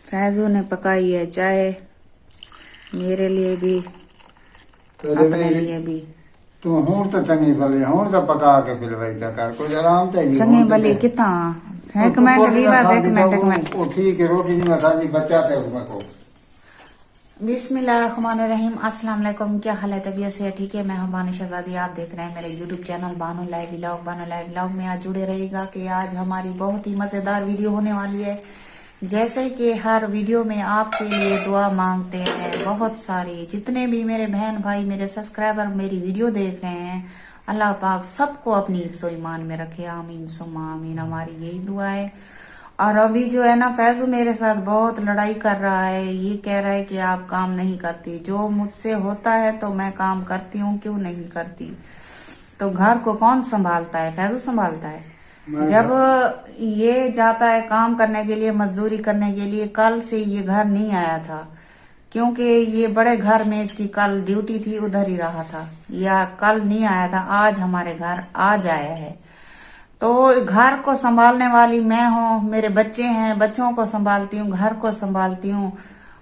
फैजू ने पकाई है चाय, मेरे लिए भी अपने लिए भी। तू हूं तो चंगी भली हूं तो पका के पिलवाई तो कर कुछ आराम ते नहीं चंगी भली कितना। एक मिनट भी बात, एक मिनट। ठीक है रोटी नहीं मैं खाती बच्चा थे उसमें को। बिस्मिल्लाहिर्रहमानिर्रहीम। अस्सलाम वालेकुम। क्या हाल है? तबीयत से ठीक है? मैं हूं बानो शहजादी। आप देख रहे हैं मेरे YouTube channel Bano live vlog. Bano live vlog में आज जुड़े रहेगा कि आज हमारी बहुत ही मजेदार वीडियो होने वाली है। जैसे कि हर वीडियो में आपके लिए दुआ मांगते हैं बहुत सारी, जितने भी मेरे बहन भाई मेरे सब्सक्राइबर मेरी वीडियो देख रहे हैं, अल्लाह पाक सबको अपनी हिफ्ज़ो ईमान में रखे। आमीन सुम्मा आमीन, हमारी यही दुआ है। और अभी जो है ना, फैजू मेरे साथ बहुत लड़ाई कर रहा है। ये कह रहा है कि आप काम नहीं करती, जो मुझसे होता है तो मैं काम करती हूँ, क्यों नहीं करती? तो घर को कौन संभालता है? फैजू संभालता है। जब ये जाता है काम करने के लिए, मजदूरी करने के लिए, कल से ये घर नहीं आया था क्योंकि ये बड़े घर में इसकी कल ड्यूटी थी, उधर ही रहा था, या कल नहीं आया था, आज हमारे घर आज आया है। तो घर को संभालने वाली मैं हूँ, मेरे बच्चे हैं, बच्चों को संभालती हूँ, घर को संभालती हूँ।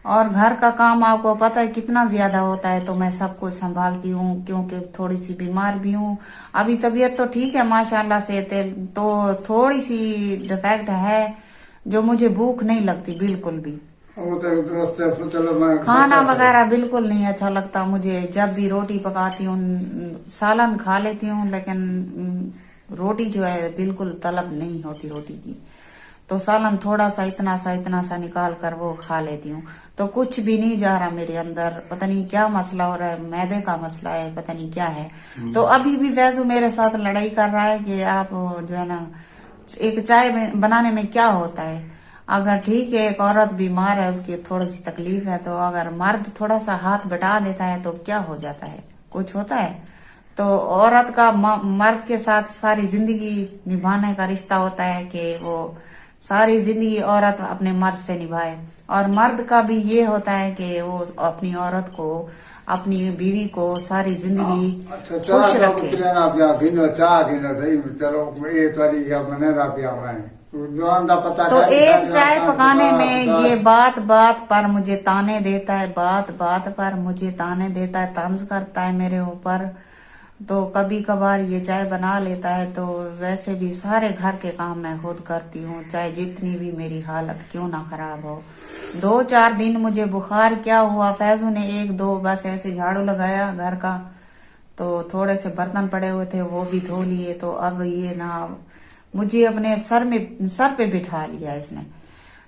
और घर का काम आपको पता है कितना ज्यादा होता है, तो मैं सब कुछ संभालती हूँ क्योंकि थोड़ी सी बीमार भी हूँ। अभी तबीयत तो ठीक है माशाल्लाह से, तो थोड़ी सी डिफेक्ट है जो मुझे भूख नहीं लगती बिल्कुल भी। खाना वगैरह बिल्कुल नहीं अच्छा लगता मुझे। जब भी रोटी पकाती हूँ, सालन खा लेती हूँ, लेकिन रोटी जो है बिल्कुल तलब नहीं होती रोटी की। तो सालन थोड़ा सा इतना सा निकाल कर वो खा लेती हूँ। तो कुछ भी नहीं जा रहा मेरे अंदर, पता नहीं क्या मसला हो रहा है, मैदे का मसला है, पता नहीं क्या है। तो अभी भी फैजू मेरे साथ लड़ाई कर रहा है कि आप जो है ना, एक चाय बनाने में क्या होता है, अगर ठीक है एक औरत बीमार है, उसकी थोड़ी सी तकलीफ है, तो अगर मर्द थोड़ा सा हाथ बटा देता है तो क्या हो जाता है? कुछ होता है? तो औरत का मर्द के साथ सारी जिंदगी निभाने का रिश्ता होता है कि वो सारी जिंदगी औरत अपने मर्द से निभाए। और मर्द का भी ये होता है कि वो अपनी औरत को, अपनी बीवी को सारी जिंदगी खुश रखे। तो एक चाय पकाने में ये बात बात पर मुझे ताने देता है, बात बात पर मुझे ताने देता है, तंज करता है मेरे ऊपर। तो कभी कभार ये चाय बना लेता है। तो वैसे भी सारे घर के काम मैं खुद करती हूँ, चाहे जितनी भी मेरी हालत क्यों ना खराब हो। 2-4 दिन मुझे बुखार क्या हुआ, फैजू ने 1-2 बस ऐसे झाड़ू लगाया घर का, तो थोड़े से बर्तन पड़े हुए थे वो भी धो लिए। तो अब ये ना मुझे अपने सर पे बिठा लिया इसने।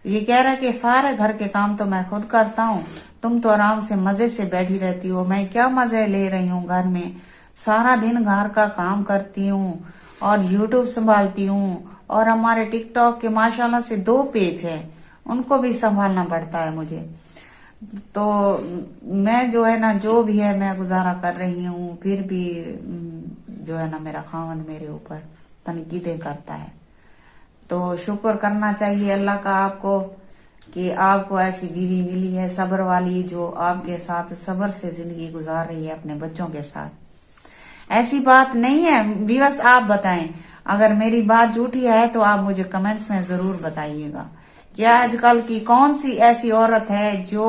ये कह रहा है कि सारे घर के काम तो मैं खुद करता हूँ, तुम तो आराम से मजे से बैठी रहती हो। मैं क्या मजे ले रही हूँ घर में? सारा दिन घर का काम करती हूँ और यूट्यूब संभालती हूँ, और हमारे टिकटॉक के माशाल्लाह से 2 पेज हैं, उनको भी संभालना पड़ता है मुझे। तो मैं जो है ना, जो भी है मैं गुजारा कर रही हूँ, फिर भी जो है ना मेरा खावन मेरे ऊपर तनकीदें करता है। तो शुक्र करना चाहिए अल्लाह का आपको कि आपको ऐसी बीवी मिली है सब्र वाली, जो आपके साथ सब्र से जिंदगी गुजार रही है अपने बच्चों के साथ। ऐसी बात नहीं है बस आप बताएं, अगर मेरी बात झूठी है तो आप मुझे कमेंट्स में जरूर बताइएगा कि आजकल की कौन सी ऐसी औरत है जो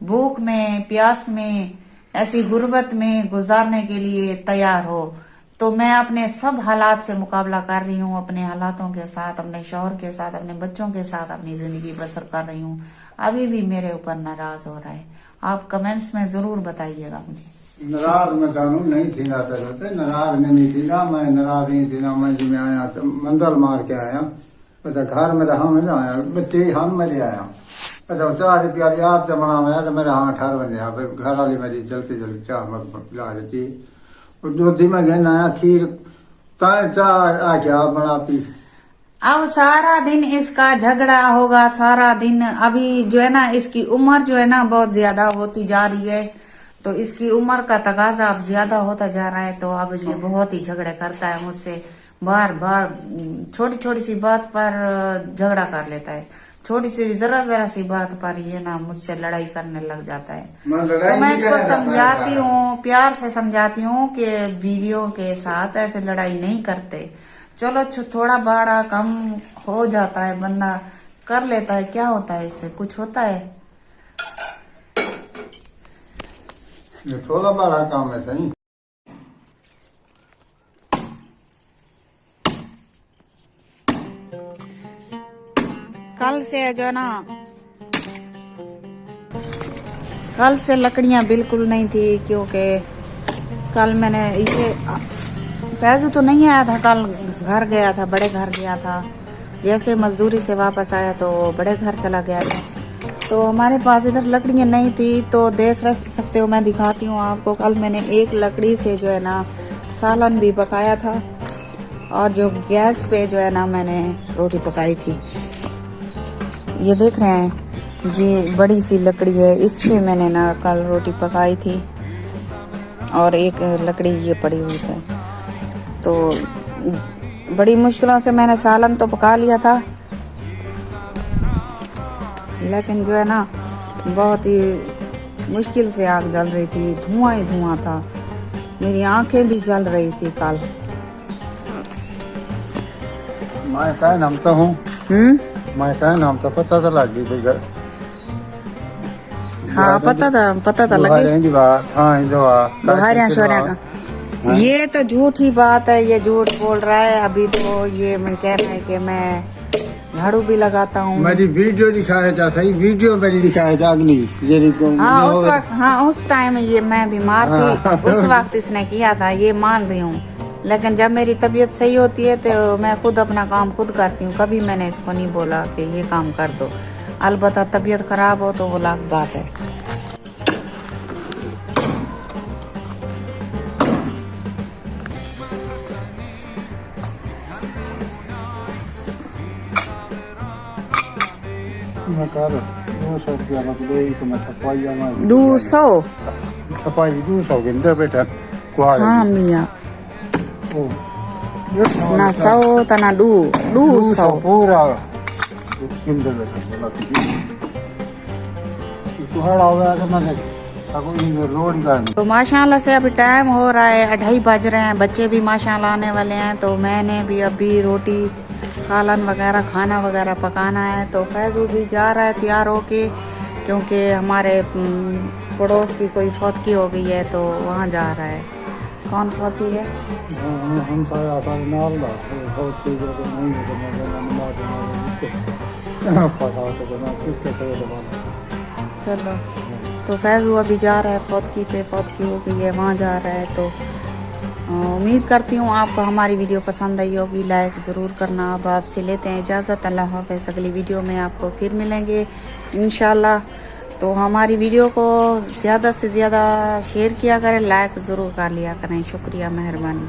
भूख में, प्यास में, ऐसी गुर्बत में गुजारने के लिए तैयार हो। तो मैं अपने सब हालात से मुकाबला कर रही हूँ, अपने हालातों के साथ, अपने शौहर के साथ, अपने बच्चों के साथ अपनी जिंदगी बसर कर रही हूँ। अभी भी मेरे ऊपर नाराज हो रहा है, आप कमेंट्स में जरूर बताइएगा मुझे। नाराज मैं कानून नहीं थी ना, नाराज नहीं थी ना, मैं नाराज नहीं थी ना। मैं जिम्मे आया तो मंदल मार के आया, अच्छा घर में रहा मैं आया, बच्चे हम मेरे आया, अच्छा चाह प्यारी आप जब बना आया तो मेरे हाँ 18 बजे आया। घर वाली मेरी चलती चलती चाह मत पिला देती, और दूधी में घेन आया खीर ताए चाह आके आप बना पी। अब सारा दिन इसका झगड़ा होगा, सारा दिन। अभी जो है ना, इसकी उम्र जो है ना बहुत ज्यादा होती जा रही है, तो इसकी उम्र का तकाजा अब ज्यादा होता जा रहा है। तो अब ये बहुत ही झगड़े करता है मुझसे, बार बार छोटी छोटी सी बात पर झगड़ा कर लेता है, छोटी सी जरा सी बात पर ये ना मुझसे लड़ाई करने लग जाता है। तो मैं इसको समझाती हूँ, प्यार से समझाती हूँ कि बीवियों के साथ ऐसे लड़ाई नहीं करते। चलो थोड़ा बड़ा कम हो जाता है, बंदा कर लेता है, क्या होता है इससे, कुछ होता है? ये थोड़ा बड़ा काम है सही। कल से जो है ना, कल से लकड़ियां बिल्कुल नहीं थी, क्योंकि कल मैंने ये फैजू तो नहीं आया था, कल घर गया था, बड़े घर गया था। जैसे मजदूरी से वापस आया तो बड़े घर चला गया था, तो हमारे पास इधर लकड़ियां नहीं थी। तो देख सकते हो, मैं दिखाती हूँ आपको। कल मैंने एक लकड़ी से जो है ना सालन भी पकाया था, और जो गैस पे जो है ना मैंने रोटी पकाई थी। ये देख रहे हैं, ये बड़ी सी लकड़ी है, इससे मैंने ना कल रोटी पकाई थी। और एक लकड़ी ये पड़ी हुई है, तो बड़ी मुश्किलों से मैंने सालन तो पका लिया था, लेकिन जो है ना बहुत ही मुश्किल से आग जल रही थी, धुआं ही धुआं था, मेरी आंखें भी जल रही थी कल। मैं क्या नाम तो हूँ, मैं क्या नाम तो पता तो लग गई भाई। हाँ पता था लगी बुहारियां शोरिया का। ये तो झूठी बात है, ये झूठ बोल रहा है। अभी तो ये मैं कह रहा है कि मैं झाड़ू भी लगाता हूँ। मेरी वीडियो दिखाया था, सही वीडियो मेरी दिखाया था अग्नि। हाँ उस वक्त, हाँ उस टाइम ये मैं बीमार थी, उस वक्त इसने किया था, ये मान रही हूँ। लेकिन जब मेरी तबीयत सही होती है तो मैं खुद अपना काम खुद करती हूँ, कभी मैंने इसको नहीं बोला कि ये काम कर दो। अलबत्ता तबीयत खराब हो तो वो अलग बात है। मैं कर 200 रुपया मतलब तो मैं छपाई आना 200 छपाई 200 गिनते बेटा हाँ मियाँ ओ ना 100 तना 200 पूरा गिनते बेटा बोला तो हड़ा हुआ था मैंने रोड का। तो माशाल्लाह से अभी टाइम हो रहा है, 2:30 बज रहे हैं, बच्चे भी माशाल्लाह आने वाले हैं। तो मैंने भी अभी रोटी सालन वगैरह खाना वगैरह पकाना है। तो फैजू भी जा रहा है तैयार होके, क्योंकि हमारे पड़ोस की कोई फौतगी हो गई है, तो वहाँ जा रहा है। कौन फौतगी है? हम चलो, तो फैजू अभी जा रहा है फौतगी पे, फौतगी हो गई है, वहाँ जा रहा है। तो उम्मीद करती हूँ आपको हमारी वीडियो पसंद आई होगी, लाइक ज़रूर करना। अब आपसे लेते हैं इजाज़त, अल्लाह हाफ़िज़। अगली वीडियो में आपको फिर मिलेंगे इंशाल्लाह। तो हमारी वीडियो को ज़्यादा से ज़्यादा शेयर किया करें, लाइक ज़रूर कर लिया करें। शुक्रिया, मेहरबानी।